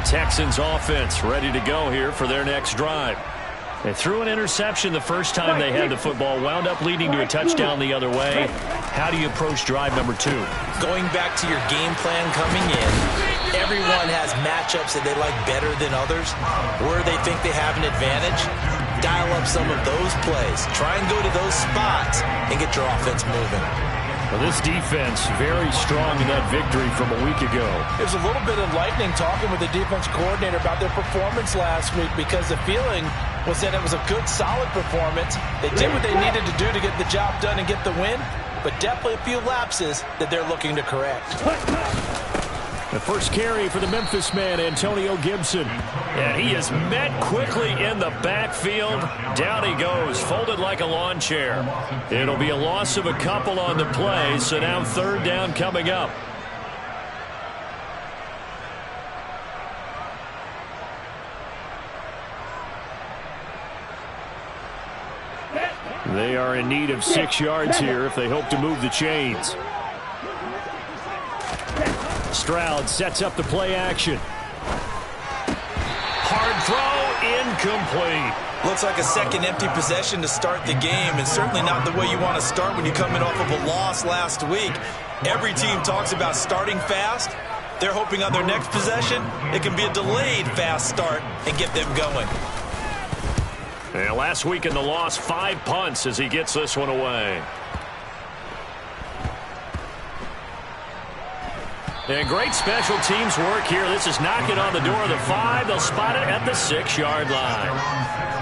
Texans offense ready to go here for their next drive. They threw an interception the first time they had the football, wound up leading to a touchdown the other way. How do you approach drive number 2? Going back to your game plan coming in, everyone has matchups that they like better than others, where they think they have an advantage. Dial up some of those plays. Try and go to those spots and get your offense moving. Well, this defense very strong in that victory from a week ago. There's a little bit of lightning talking with the defense coordinator about their performance last week, because the feeling was that it was a good, solid performance. They did what they needed to do to get the job done and get the win, but definitely a few lapses that they're looking to correct. The first carry for the Memphis man, Antonio Gibson. And he is met quickly in the backfield. Down he goes, folded like a lawn chair. It'll be a loss of a couple on the play, so now third down coming up. They are in need of 6 yards here if they hope to move the chains. Stroud sets up the play action. Hard throw, incomplete. Looks like a second empty possession to start the game, and certainly not the way you want to start when you're coming off of a loss last week. Every team talks about starting fast. They're hoping on their next possession, it can be a delayed fast start and get them going. And last week in the loss, 5 punts as he gets this one away. And great special teams work here. This is knocking on the door of the 5. They'll spot it at the 6-yard line.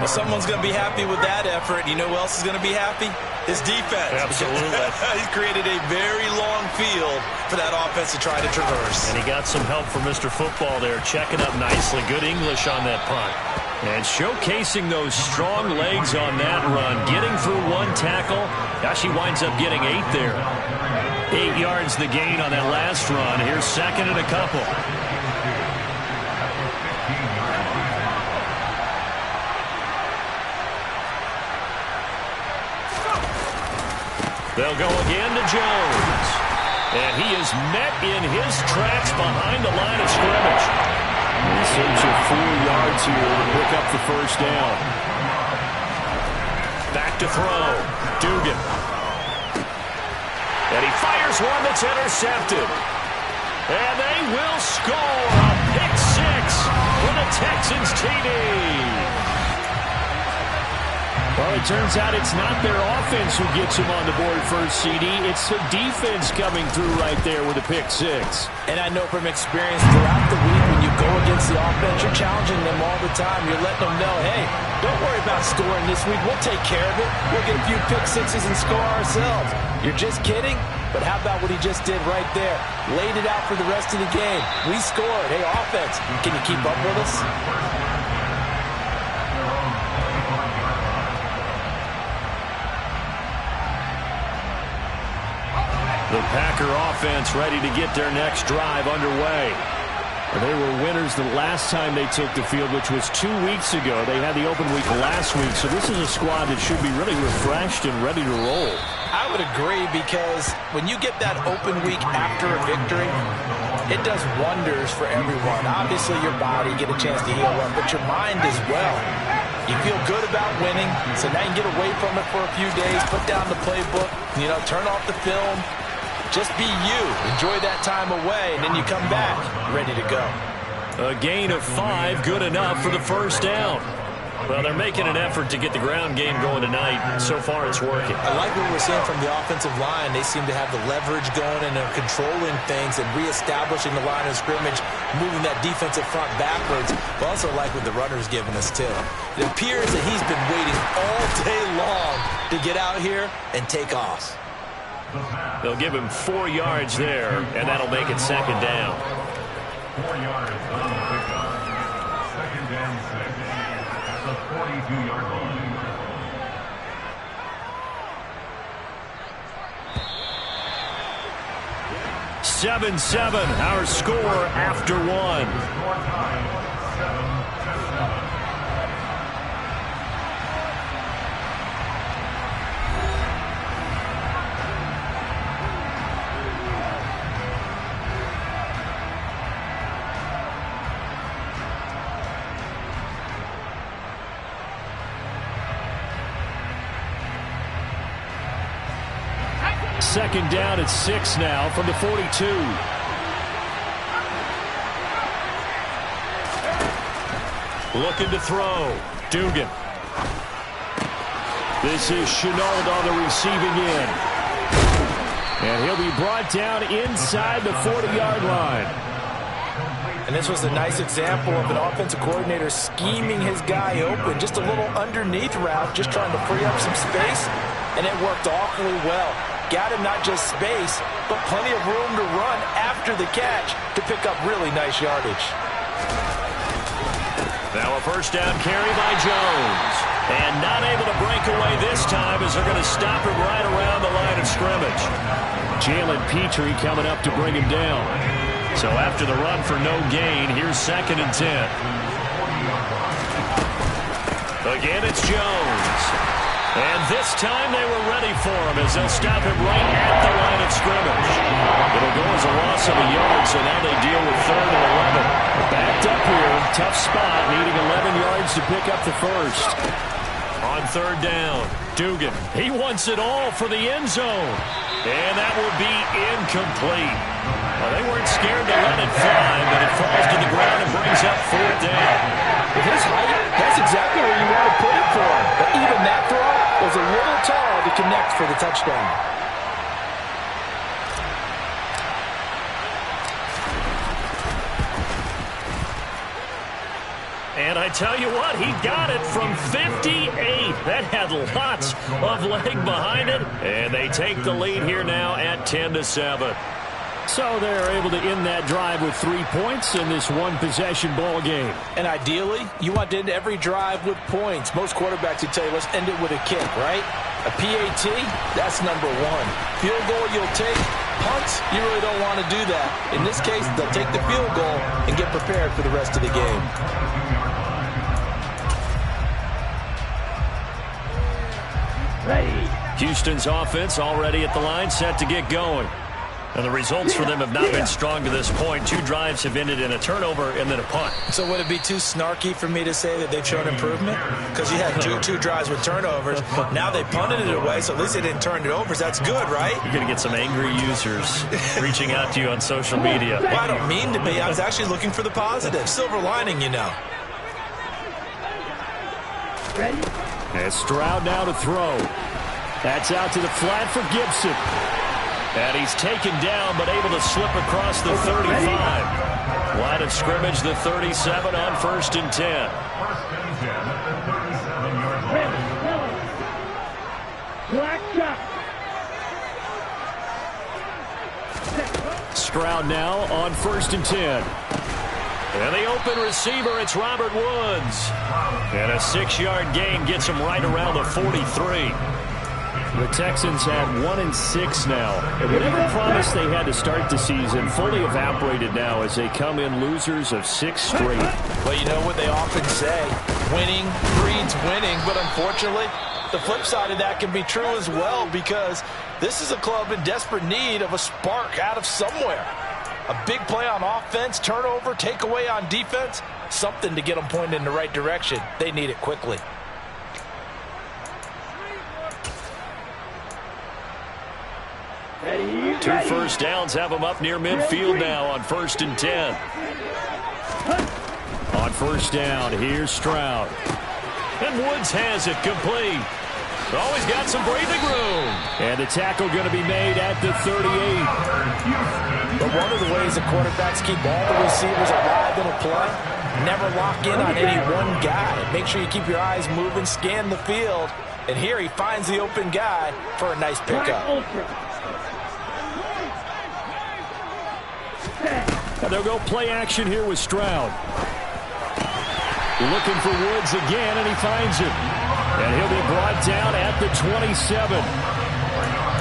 Well, someone's going to be happy with that effort. You know who else is going to be happy? His defense. Absolutely. He's created a very long field for that offense to try to traverse. And he got some help from Mr. Football there, checking up nicely. Good English on that punt. And showcasing those strong legs on that run. Getting through 1 tackle. Now she winds up getting 8 there. 8 yards the gain on that last run. Here's second and a couple. They'll go again to Jones. And he is met in his tracks behind the line of scrimmage. A search of 4 yards here to pick up the first down. Back to throw. Dugan. And he fires one that's intercepted. And they will score a pick 6 for the Texans TD. Well, it turns out it's not their offense who gets him on the board first, CD. It's the defense coming through right there with a pick 6. And I know from experience throughout the week, when you go against the offense, you're challenging them all the time. You're letting them know, hey, don't worry about scoring this week. We'll take care of it. We'll get a few pick 6s and score ourselves. You're just kidding? But how about what he just did right there? Laid it out for the rest of the game. We scored. Hey, offense, can you keep up with us? The Packer offense ready to get their next drive underway. They were winners the last time they took the field, which was 2 weeks ago. They had the open week last week, so this is a squad that should be really refreshed and ready to roll. I would agree, because when you get that open week after a victory, it does wonders for everyone. Obviously, your body, get a chance to heal up, but your mind as well. You feel good about winning, so now you can get away from it for a few days, put down the playbook, turn off the film. Just be you. Enjoy that time away, and then you come back ready to go. A gain of 5, good enough for the first down. Well, they're making an effort to get the ground game going tonight. So far, it's working. I like what we're seeing from the offensive line. They seem to have the leverage going and are controlling things and reestablishing the line of scrimmage, moving that defensive front backwards. But also like what the runner's giving us, too. It appears that he's been waiting all day long to get out here and take off. They'll give him 4 yards there, and that'll make it second down. 4 yards on the pickup. Second down 6 at the 42-yard line. Seven, our score after 1. Score time 7-7. second down at 6 now from the 42. Looking to throw. Dugan. This is Shenault on the receiving end. And he'll be brought down inside the 40-yard line. And this was a nice example of an offensive coordinator scheming his guy open. Just a little underneath route, just trying to free up some space. And it worked awfully well. Got him not just space, but plenty of room to run after the catch to pick up really nice yardage. Now a first down carry by Jones. And not able to break away this time as they're going to stop him right around the line of scrimmage. Jalen Petrie coming up to bring him down. So after the run for no gain, here's 2nd and 10. Again, it's Jones. And this time they were ready for him as they'll stop him right at the line of scrimmage. It'll go as a loss of a yard, so now they deal with 3rd and 11. Backed up here, tough spot, needing 11 yards to pick up the first. On 3rd down, Dugan. He wants it all for the end zone. And that will be incomplete. Well, they weren't scared to let it fly, but it falls to the ground and brings up 4th down. With his height, that's exactly where you want to put it for him. But even that throw was a little tall to connect for the touchdown. And I tell you what, he got it from 58. That had lots of leg behind it. And they take the lead here now at 10-7. So they're able to end that drive with 3 points in this one-possession ball game. And ideally, you want to end every drive with points. Most quarterbacks would tell you, let's end it with a kick, right? A PAT, that's number 1. Field goal you'll take. Punts, you really don't want to do that. In this case, they'll take the field goal and get prepared for the rest of the game. Houston's offense already at the line, set to get going. And the results for them have not been strong to this point. 2 drives have ended in a turnover and then a punt. So would it be too snarky for me to say that they've shown improvement? Because you had two drives with turnovers. Now they punted it away, so at least they didn't turn it over. So that's good, right? You're going to get some angry users reaching out to you on social media. Well, I don't mean to be. I was actually looking for the positive. Silver lining, you know. Ready? And Stroud now to throw. That's out to the flat for Gibson. And he's taken down, but able to slip across the 35. Line of scrimmage, the 37 on 1st and 10. 1st and 10 at the 37-yard line. Stroud now on 1st and 10. And the open receiver, it's Robert Woods. And a 6-yard gain gets him right around the 43. The Texans had 1-6 now. And whatever promise they had to start the season fully evaporated now as they come in losers of 6 straight. Well, you know what they often say, winning breeds winning. But unfortunately, the flip side of that can be true as well, because this is a club in desperate need of a spark out of somewhere. A big play on offense, turnover, takeaway on defense, something to get them pointed in the right direction. They need it quickly. Two first downs have them up near midfield now on 1st and 10. On 1st down, here's Stroud. And Woods has it complete. Always got some breathing room. And the tackle going to be made at the 38. But one of the ways the quarterbacks keep all the receivers alive in a play, never lock in on any one guy. Make sure you keep your eyes moving, scan the field. And here he finds the open guy for a nice pickup. And they'll go play action here with Stroud. Looking for Woods again, and he finds him. And he'll be brought down at the 27.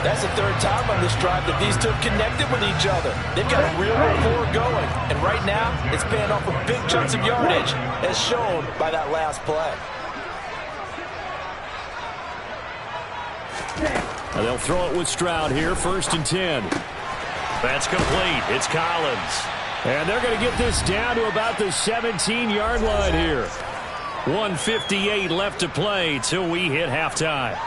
That's the 3rd time on this drive that these two have connected with each other. They've got a real rapport going. And right now, it's paying off with big chunks of yardage, as shown by that last play. And they'll throw it with Stroud here, 1st and 10. That's complete. It's Collins. And they're going to get this down to about the 17-yard line here. 1:58 left to play till we hit halftime.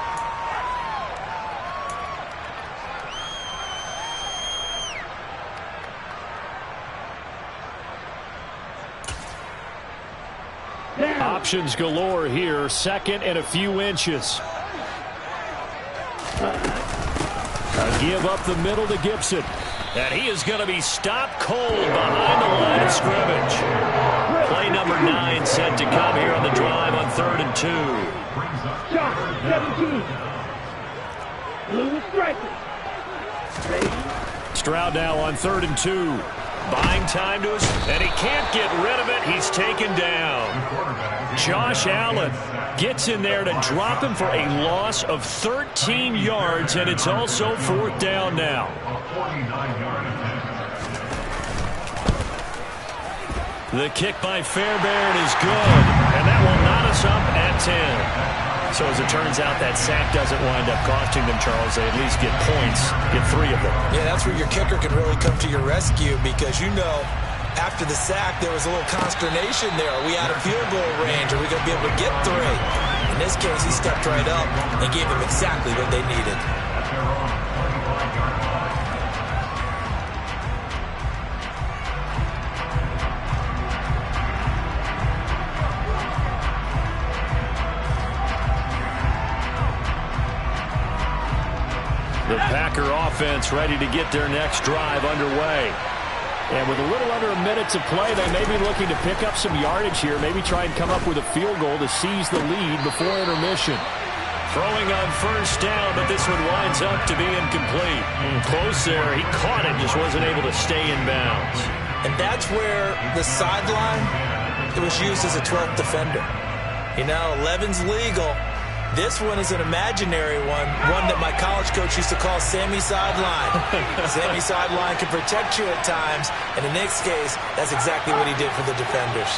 Options galore here. Second and a few inches. A give up the middle to Gibson. And he is going to be stopped cold behind the line of scrimmage. Play number 9 set to come here on the drive on 3rd and 2. Stroud now on 3rd and 2. Buying time to us, and he can't get rid of it. He's taken down. Josh Allen gets in there to drop him for a loss of 13 yards, and it's also 4th down now. The kick by Fairbairn is good, and that will knot us up at 10. So as it turns out, that sack doesn't wind up costing them, Charles. They at least get points, get 3 of them. Yeah, that's where your kicker can really come to your rescue because, you know, after the sack, there was a little consternation there. Are we out of field goal range? Are we going to be able to get 3? In this case, he stepped right up and gave them exactly what they needed. The Packer offense ready to get their next drive underway. And with a little under a minute to play, they may be looking to pick up some yardage here, maybe try and come up with a field goal to seize the lead before intermission. Throwing on 1st down, but this one winds up to be incomplete. Close there. He caught it, just wasn't able to stay in bounds. And that's where the sideline, it was used as a 12th defender. You know, 11's legal. This one is an imaginary one that my college coach used to call Sammy Sideline. Sammy Sideline can protect you at times, and in this case, that's exactly what he did for the defenders.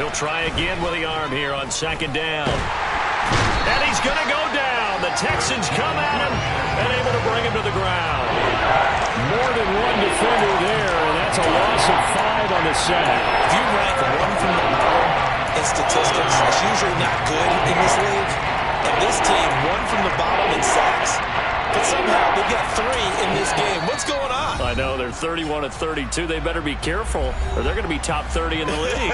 He'll try again with the arm here on 2nd down. And he's going to go down. The Texans come at him and able to bring him to the ground. More than one defender there, and that's a loss of 5 on the sack. If you rank one from the bottom in statistics, that's usually not good in this league. And this team, 1 from the bottom in sacks, but somehow they've got 3 in this game. What's going on? I know, they're 31 of 32. They better be careful, or they're going to be top 30 in the league.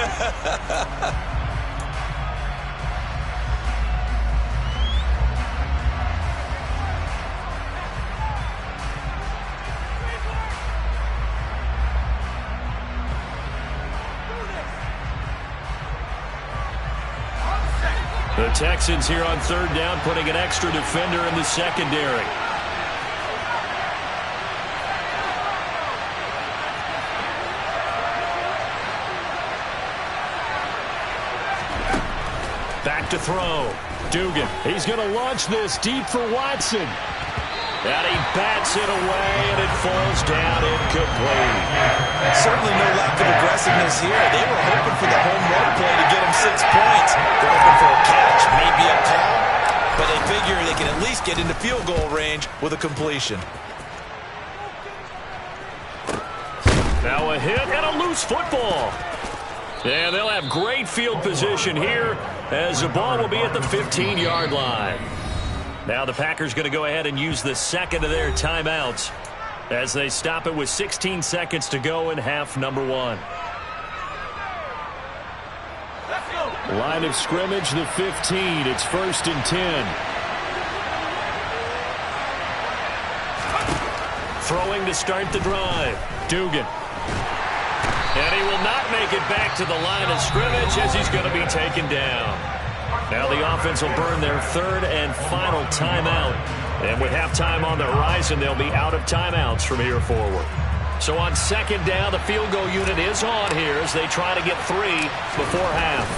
The Texans here on 3rd down, putting an extra defender in the secondary. Back to throw. Dugan. He's going to launch this deep for Watson. And he bats it away, and it falls down incomplete. Certainly no lack of aggressiveness here. They were hoping for the home run play to get them 6 points. They're hoping for a catch, maybe a call, but they figure they can at least get into field goal range with a completion. Now a hit and a loose football. And they'll have great field position here as the ball will be at the 15-yard line. Now the Packers going to go ahead and use the second of their timeouts as they stop it with 16 seconds to go in half number 1. Line of scrimmage, the 15. It's 1st and 10. Throwing to start the drive. Dugan. And he will not make it back to the line of scrimmage as he's going to be taken down. Now the offense will burn their 3rd and final timeout. And with halftime on the horizon, they'll be out of timeouts from here forward. So on 2nd down, the field goal unit is on here as they try to get 3 before half.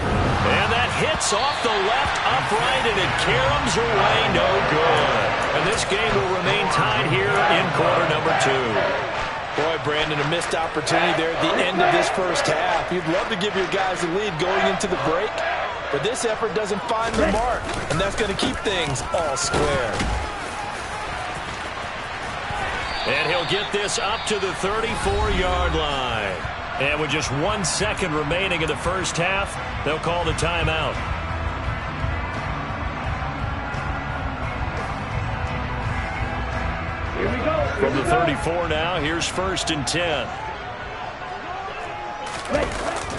And that hits off the left upright, and it caroms away no good. And this game will remain tied here in quarter number 2. Boy, Brandon, a missed opportunity there at the end of this first half. You'd love to give your guys a lead going into the break, but this effort doesn't find the mark, and that's going to keep things all square. And he'll get this up to the 34-yard line. And with just 1 second remaining in the first half, they'll call the timeout. From the 34 now, here's 1st and 10.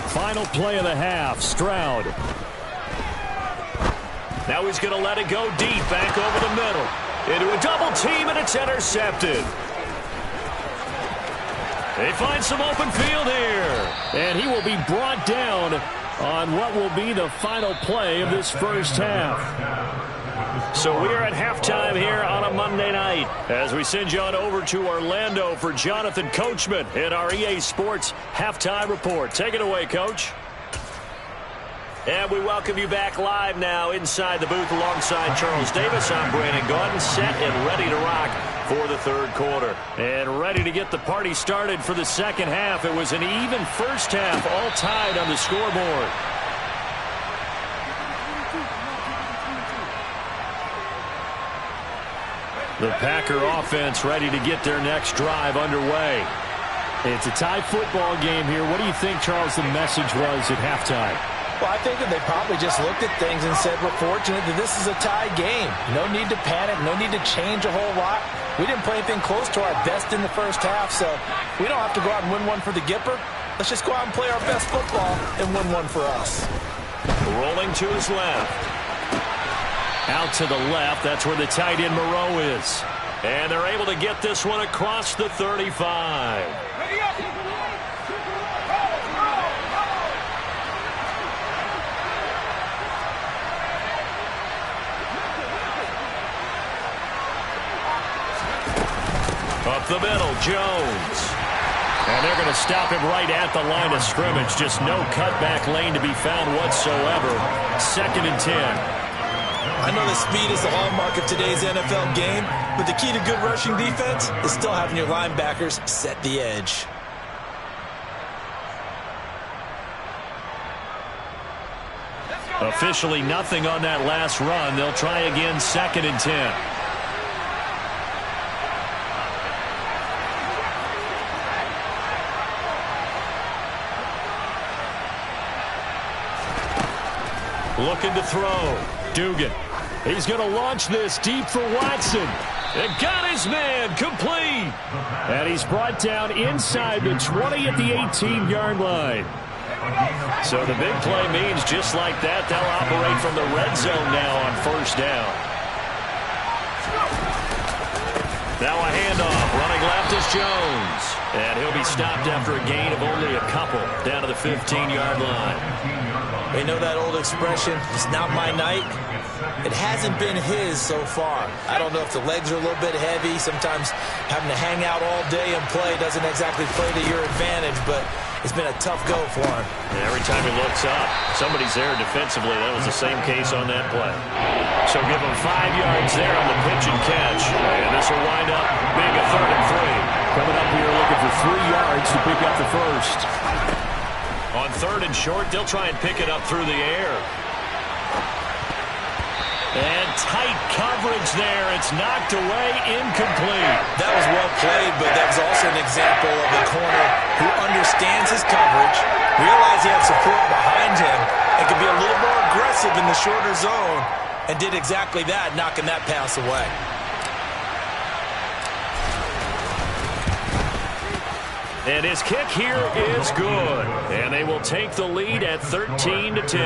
Final play of the half, Stroud. Now he's going to let it go deep, back over the middle. Into a double team, and it's intercepted. They find some open field here. And he will be brought down on what will be the final play of this first half. So we are at halftime here on a Monday night as we send you on over to Orlando for Jonathan Coachman in our EA Sports Halftime Report. Take it away, Coach. And we welcome you back live now inside the booth alongside Charles Davis. I'm Brandon Gaudin, set and ready to rock for the third quarter. And ready to get the party started for the second half. It was an even first half, all tied on the scoreboard. The Packer offense ready to get their next drive underway. It's a tie football game here. What do you think, Charles, the message was at halftime? Well, I think that they probably just looked at things and said, we're fortunate that this is a tie game. No need to panic. No need to change a whole lot. We didn't play anything close to our best in the first half, so we don't have to go out and win one for the Gipper. Let's just go out and play our best football and win one for us. Rolling to his left. Out to the left. That's where the tight end Moreau is. And they're able to get this one across the 35. Up the middle, Jones. And they're going to stop him right at the line of scrimmage. Just no cutback lane to be found whatsoever. 2nd and 10. I know that speed is the hallmark of today's NFL game, but the key to good rushing defense is still having your linebackers set the edge. Officially nothing on that last run. They'll try again, 2nd and 10. Looking to throw. Dugan. He's going to launch this deep for Watson. And got his man complete. And he's brought down inside the 20 at the 18-yard line. So the big play means just like that, they'll operate from the red zone now on first down. Now a handoff. Running left is Jones. And he'll be stopped after a gain of only a couple down to the 15-yard line. We know that old expression, it's not my night. It hasn't been his so far. I don't know if the legs are a little bit heavy. Sometimes having to hang out all day and play doesn't exactly play to your advantage, but it's been a tough go for him. And every time he looks up, somebody's there defensively. That was the same case on that play. So give him 5 yards there on the pitch and catch. And this will wind up being a 3rd and 3. Coming up here looking for 3 yards to pick up the first. On 3rd and short, they'll try and pick it up through the air. And tight coverage there. It's knocked away, incomplete. That was well played, but that was also an example of a corner who understands his coverage, realized he had support behind him, and could be a little more aggressive in the shorter zone, and did exactly that, knocking that pass away. And his kick here is good. And they will take the lead at 13 to 10.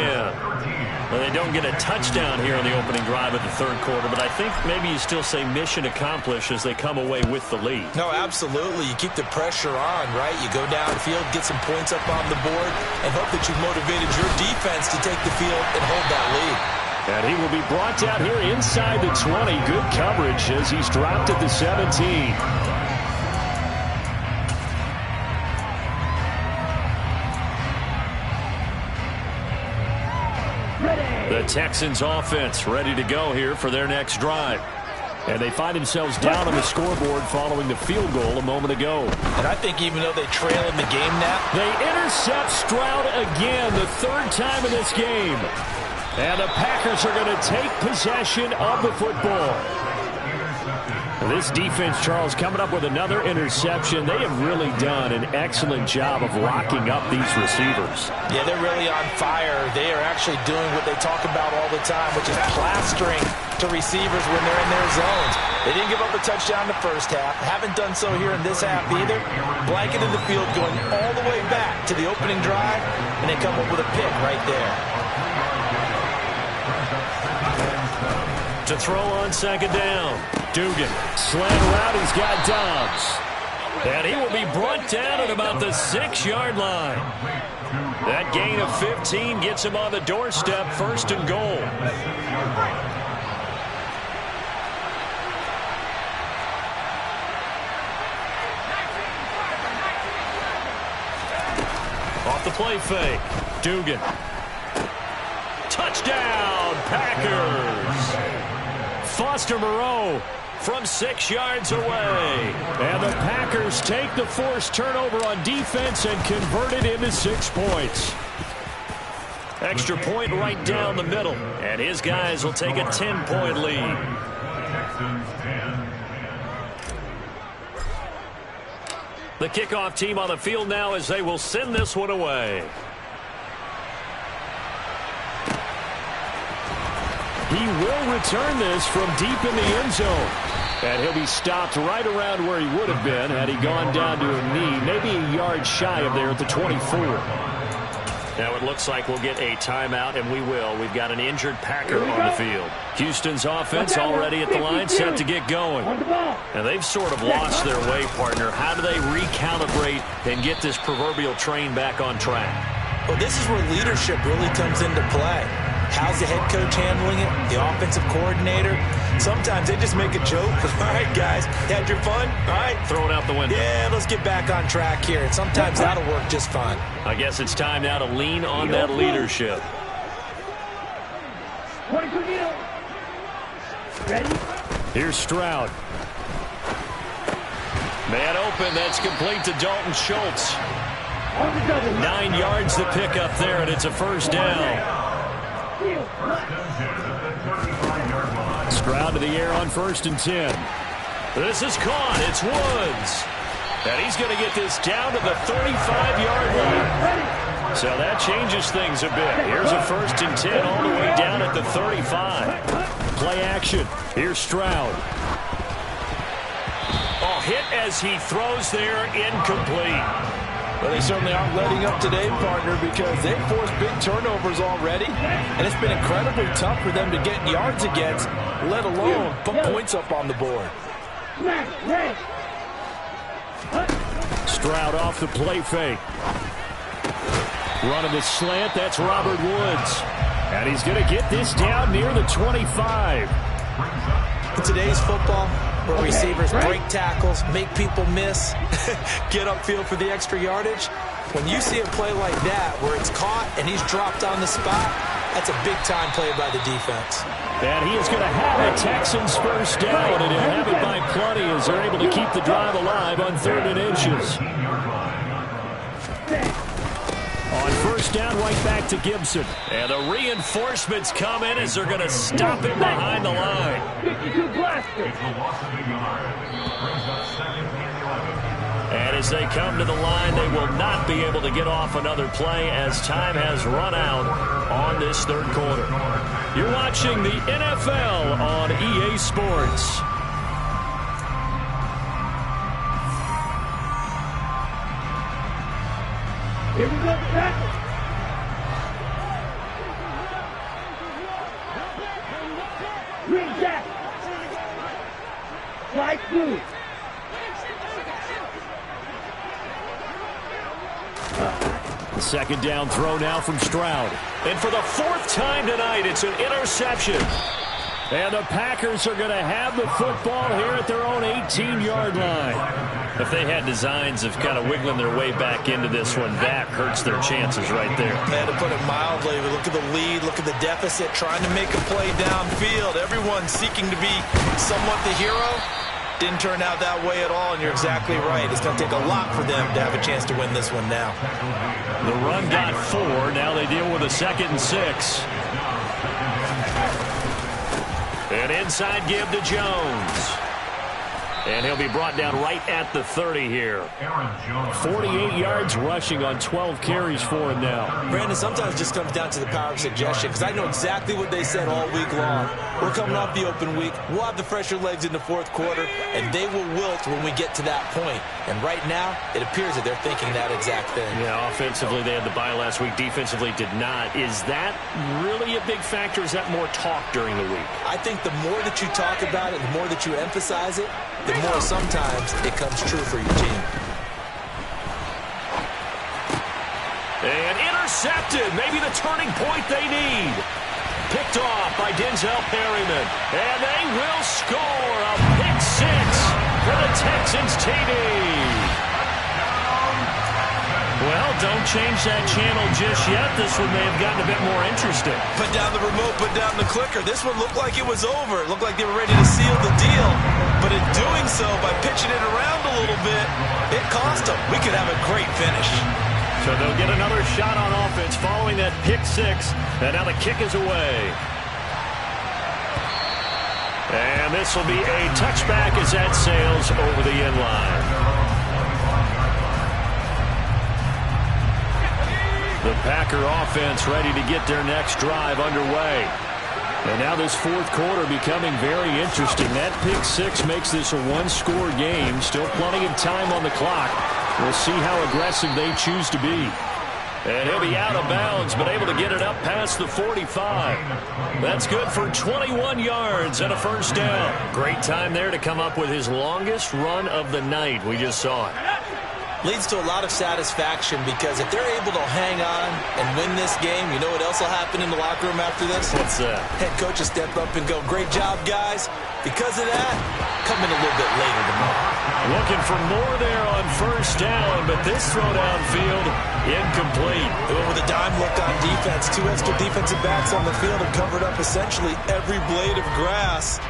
Well, they don't get a touchdown here on the opening drive of the third quarter, but I think maybe you still say mission accomplished as they come away with the lead. No, absolutely. You keep the pressure on, right? You go downfield, get some points up on the board, and hope that you've motivated your defense to take the field and hold that lead. And he will be brought down here inside the 20. Good coverage as he's dropped at the 17. The Texans offense ready to go here for their next drive. And they find themselves down on the scoreboard following the field goal a moment ago. And I think even though they trail in the game now, they intercept Stroud again, the 3rd time in this game. And the Packers are going to take possession of the football. This defense, Charles, coming up with another interception. They have really done an excellent job of locking up these receivers. Yeah, they're really on fire. They are actually doing what they talk about all the time, which is plastering to receivers when they're in their zones. They didn't give up a touchdown in the first half. Haven't done so here in this half either. Blanketed the field going all the way back to the opening drive, and they come up with a pick right there. To throw on second down. Dugan. Slant route, he's got Dobbs. And he will be brought down at about the 6-yard line. That gain of 15 gets him on the doorstep, 1st and goal. Off the play fake. Dugan. Touchdown, Packers. Foster Moreau from 6 yards away. And the Packers take the forced turnover on defense and convert it into 6 points. Extra point right down the middle. And his guys will take a 10-point lead. The kickoff team on the field now as they will send this one away. He will return this from deep in the end zone. And he'll be stopped right around where he would have been had he gone down to a knee, maybe a yard shy of there at the 24. Now it looks like we'll get a timeout, and we will. We've got an injured Packer on the field. Houston's offense already at the line, set to get going. And they've sort of lost their way, partner. How do they recalibrate and get this proverbial train back on track? Well, this is where leadership really comes into play. How's the head coach handling it? The offensive coordinator? Sometimes they just make a joke. All right, guys, you had your fun? All right. Throw it out the window. Yeah, let's get back on track here. And sometimes that'll work just fine. I guess it's time now to lean on that leadership. Ready? Here's Stroud. Man open, that's complete to Dalton Schultz. 9 yards to pick up there, and it's a 1st down. Stroud to the air on 1st and 10. This is caught. It's Woods. And he's going to get this down to the 35-yard line. So that changes things a bit. Here's a 1st and 10 all the way down at the 35. Play action. Here's Stroud. Oh, hit as he throws there, incomplete. Well, they certainly aren't letting up today, partner, because they've forced big turnovers already, and it's been incredibly tough for them to get yards against, let alone put points up on the board. Stroud off the play fake. Running the slant, that's Robert Woods. And he's going to get this down near the 25. In today's football, where receivers break tackles, make people miss, get upfield for the extra yardage, when you see a play like that where it's caught and he's dropped on the spot, that's a big-time play by the defense. And he is going to have a Texans 1st down, and he'll have it by plenty as they're able to keep the drive alive on 3rd and inches. On 1st down, right back to Gibson. And the reinforcements come in as they're going to stop him behind the line. And as they come to the line, they will not be able to get off another play as time has run out on this 3rd quarter. You're watching the NFL on EA Sports. Here we go, tackle. Green jack. Slide through. The 2nd down throw now from Stroud. And for the 4th time tonight, it's an interception. And the Packers are going to have the football here at their own 18-yard line. If they had designs of kind of wiggling their way back into this one, that hurts their chances right there. Yeah, to put it mildly, look at the lead, look at the deficit, trying to make a play downfield. Everyone seeking to be somewhat the hero. Didn't turn out that way at all, and you're exactly right. It's going to take a lot for them to have a chance to win this one now. The run got 4. Now they deal with a 2nd and 6. An inside give to Jones. And he'll be brought down right at the 30 here. 48 yards rushing on 12 carries for him now. Brandon, sometimes it just comes down to the power of suggestion, because I know exactly what they said all week long. We're coming off the open week. We'll have the fresher legs in the fourth quarter, and they will wilt when we get to that point. And right now, it appears that they're thinking that exact thing. Yeah, offensively, they had the bye last week. Defensively, did not. Is that really a big factor? Is that more talk during the week? I think the more that you talk about it, the more that you emphasize it, the more sometimes it comes true for your team. And intercepted. Maybe the turning point they need. Picked off by Denzel Perryman. And they will score a pick six for the Texans TD. Well, don't change that channel just yet. This one may have gotten a bit more interesting. Put down the remote, put down the clicker. This one looked like it was over. It looked like they were ready to seal the deal. But in doing so, by pitching it around a little bit, it cost them. We could have a great finish. So they'll get another shot on offense following that pick six. And now the kick is away. And this will be a touchback as that sails over the end line. The Packer offense ready to get their next drive underway. And now this fourth quarter becoming very interesting. That pick six makes this a one-score game. Still plenty of time on the clock. We'll see how aggressive they choose to be. And he'll be out of bounds, but able to get it up past the 45. That's good for 21 yards and a first down. Great time there to come up with his longest run of the night. We just saw it. Leads to a lot of satisfaction, because if they're able to hang on and win this game, you know what else will happen in the locker room after this? What's that? Head coach will step up and go, "Great job, guys." Because of that, come in a little bit later tomorrow. Looking for more there on first down, but this throw downfield incomplete. They went with a dime look on defense. Two extra defensive backs on the field and covered up essentially every blade of grass.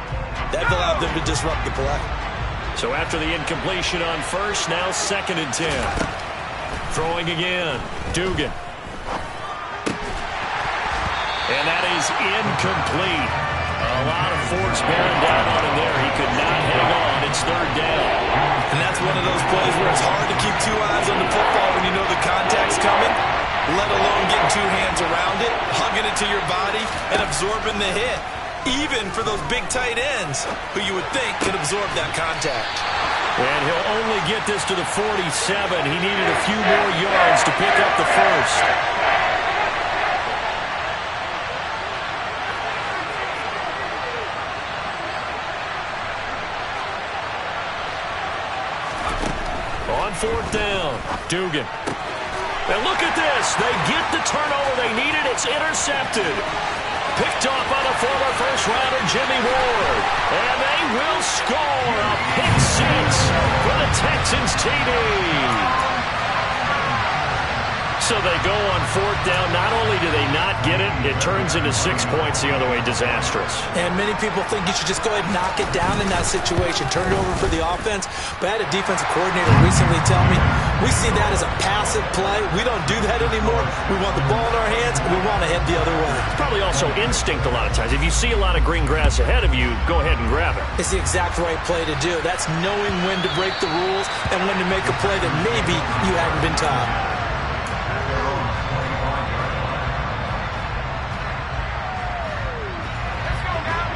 That allowed them to disrupt the play. So after the incompletion on first, now 2nd and 10. Throwing again. Dugan. And that is incomplete. A lot of force bearing down on him there. He could not hang on. It's 3rd down. And that's one of those plays where it's hard to keep two eyes on the football when you know the contact's coming, let alone getting two hands around it, hugging it to your body, and absorbing the hit. Even for those big tight ends who you would think could absorb that contact. And he'll only get this to the 47. He needed a few more yards to pick up the first. On 4th down, Dugan. And look at this. They get the turnover they needed. It's intercepted. Picked off by the former first-rounder Jimmy Ward. And they will score a pick six for the Texans TD. So they go on 4th down. Not only do they not get it, it turns into 6 points the other way. Disastrous. And many people think you should just go ahead and knock it down in that situation. Turn it over for the offense. But I had a defensive coordinator recently tell me, we see that as a passive play. We don't do that anymore. We want the ball in our hands, and we want to head the other way. It's probably also instinct a lot of times. If you see a lot of green grass ahead of you, go ahead and grab it. It's the exact right play to do. That's knowing when to break the rules and when to make a play that maybe you hadn't been taught.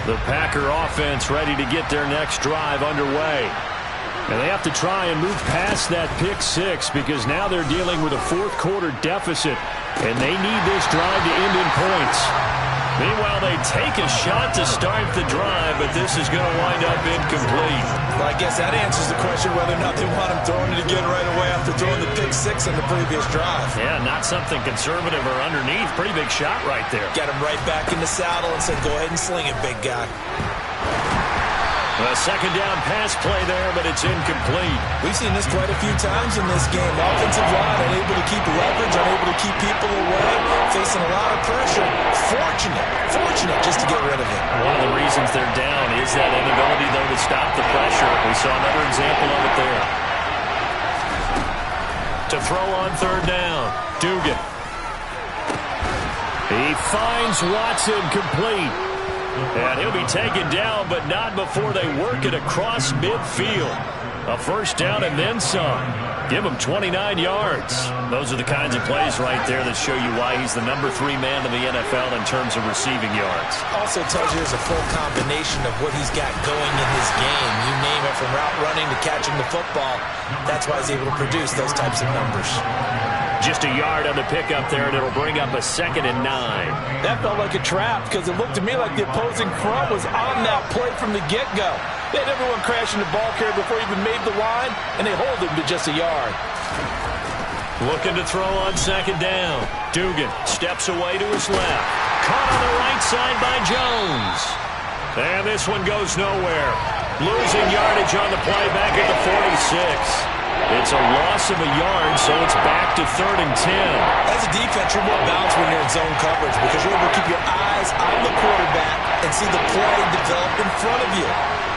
The Packer offense ready to get their next drive underway. And they have to try and move past that pick six, because now they're dealing with a fourth quarter deficit, and they need this drive to end in points. Meanwhile, they take a shot to start the drive, but this is going to wind up incomplete. Well, I guess that answers the question whether or not they want him throwing it again right away after throwing the pick six on the previous drive. Yeah, not something conservative or underneath. Pretty big shot right there. Got him right back in the saddle and said, "Go ahead and sling it, big guy." A 2nd down pass play there, but it's incomplete. We've seen this quite a few times in this game. Offensive line unable to keep leverage, unable to keep people away, facing a lot of pressure. Fortunate just to get rid of it. One of the reasons they're down is that inability, though, to stop the pressure. We saw another example of it there. To throw on 3rd down, Dugan. He finds Watson complete. And he'll be taken down, but not before they work it across midfield. A first down and then some. Give him 29 yards. Those are the kinds of plays right there that show you why he's the number 3 man in the NFL in terms of receiving yards. Also tells you there's a full combination of what he's got going in his game. You name it, from route running to catching the football. That's why he's able to produce those types of numbers. Just a yard on the pickup there, and it'll bring up a 2nd and 9. That felt like a trap because it looked to me like the opposing front was on that play from the get-go. They had everyone crashing the ball carrier before he even made the line, and they hold him to just a yard. Looking to throw on 2nd down. Dugan steps away to his left. Caught on the right side by Jones. And this one goes nowhere. Losing yardage on the play back at the 46. It's a loss of a yard, so it's back to 3rd and 10. As a defense, you're more balanced when you're in zone coverage because you're able to keep your eyes on the quarterback and see the play develop in front of you.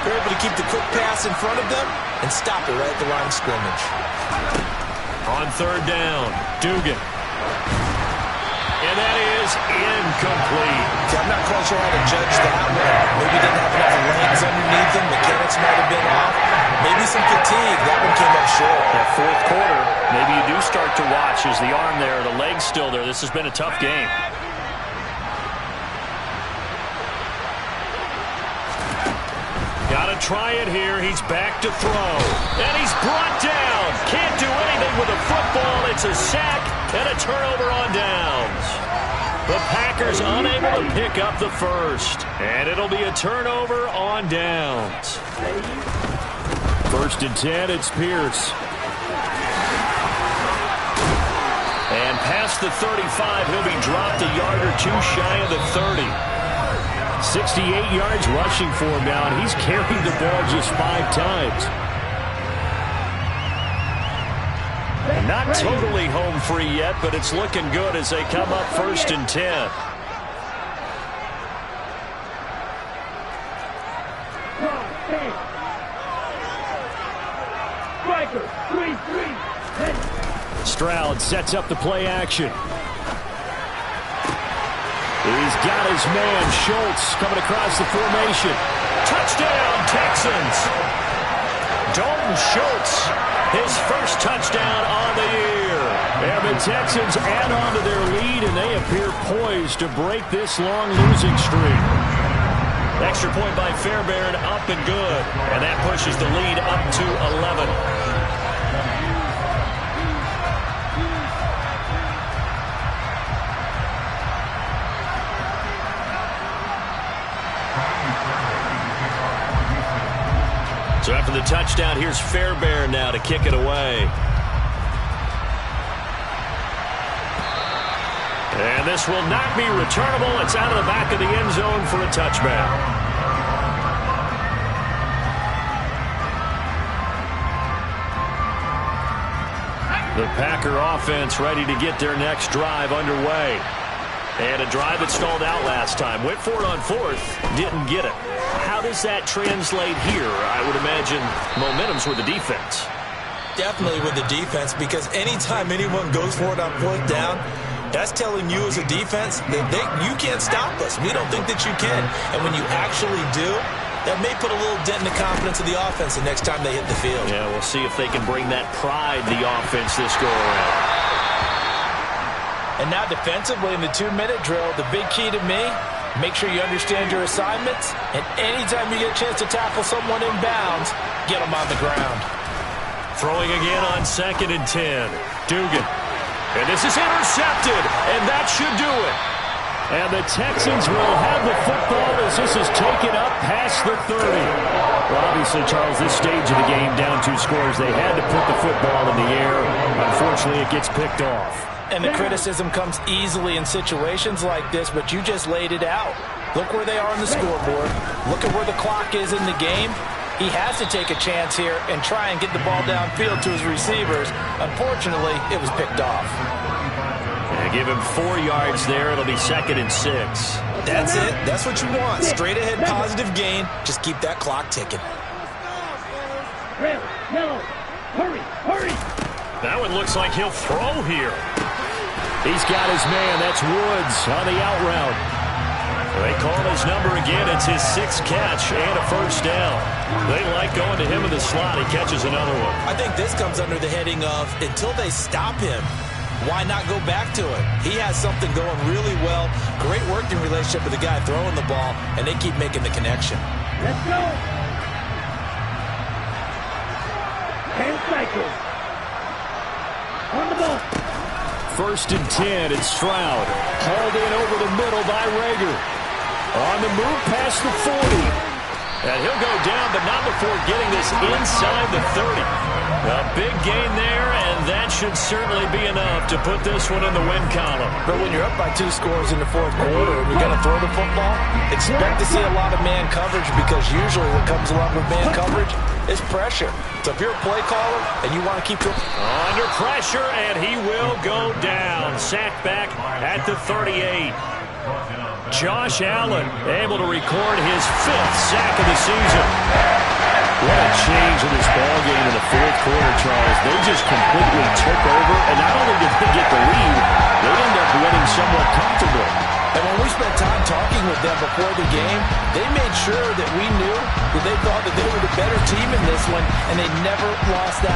You're able to keep the quick pass in front of them and stop it right at the line of scrimmage. On 3rd down, Dugan. And that is incomplete. See, I'm not quite sure how to judge that one. Maybe he didn't have enough legs underneath him. Mechanics might have been off. Maybe some fatigue. That one came up short. That 4th quarter, maybe you do start to watch. Is the arm there, the leg's still there? This has been a tough game. Got to try it here. He's back to throw. And he's brought down. Can't do anything with a football. It's a sack and a turnover on downs. The Packers unable to pick up the first. And it'll be a turnover on downs. 1st and 10, it's Pierce. And past the 35, he'll be dropped a yard or 2 shy of the 30. 68 yards rushing for him now, and he's carried the ball just 5 times. Not totally home free yet, but it's looking good as they come up 1st and 10. Stroud sets up the play action. He's got his man, Schultz, coming across the formation. Touchdown, Texans! Dalton Schultz, his first touchdown on the year. And the Texans add on to their lead, and they appear poised to break this long losing streak. Extra point by Fairbairn, up and good. And that pushes the lead up to 11. So after the touchdown, here's Fairbairn now to kick it away. And this will not be returnable. It's out of the back of the end zone for a touchback. The Packer offense ready to get their next drive underway. And a drive that stalled out last time. Went for it on 4th, didn't get it. How does that translate here? I would imagine momentum's with the defense. Definitely with the defense, because anytime anyone goes for it on 4th down, that's telling you as a defense that you can't stop us. We don't think that you can. And when you actually do, that may put a little dent in the confidence of the offense the next time they hit the field. Yeah, we'll see if they can bring that pride to the offense this go-around. And now defensively in the 2-minute drill, the big key to me, make sure you understand your assignments, and anytime you get a chance to tackle someone in bounds, get them on the ground. Throwing again on 2nd and 10. Dugan. And this is intercepted, and that should do it. And the Texans will have the football as this is taken up past the 30. Well, obviously, Charles, this stage of the game, down 2 scores, they had to put the football in the air. Unfortunately, it gets picked off. And the criticism comes easily in situations like this, but you just laid it out. Look where they are on the scoreboard. Look at where the clock is in the game. He has to take a chance here and try and get the ball downfield to his receivers. Unfortunately, it was picked off. And give him 4 yards there. It'll be 2nd and 6. That's it. That's what you want. Straight ahead positive gain. Just keep that clock ticking. Red, yellow, hurry, hurry. That one looks like he'll throw here. He's got his man. That's Woods on the out route. They call his number again. It's his 6th catch and a first down. They like going to him in the slot. He catches another one. I think this comes under the heading of until they stop him, why not go back to it? He has something going really well. Great working relationship with the guy throwing the ball, and they keep making the connection. Let's go. 10 cycles. On the ball. 1st and 10, it's Stroud. Hauled in over the middle by Rager. On the move past the 40. And he'll go down, but not before getting this inside the 30. A big gain there, and that should certainly be enough to put this one in the win column. But when you're up by 2 scores in the 4th quarter and you're going to throw the football, expect to see a lot of man coverage, because usually what comes along with man coverage is pressure. So if you're a play caller and you want to keep under pressure, and he will go down. Sacked back at the 38. Josh Allen able to record his 5th sack of the season. What a change in this ball game in the 4th quarter, Charles. They just completely took over, and not only did they get the lead, they end up winning somewhat comfortably. And when we spent time talking with them before the game, they made sure that we knew that they thought that they were the better team in this one, and they never lost that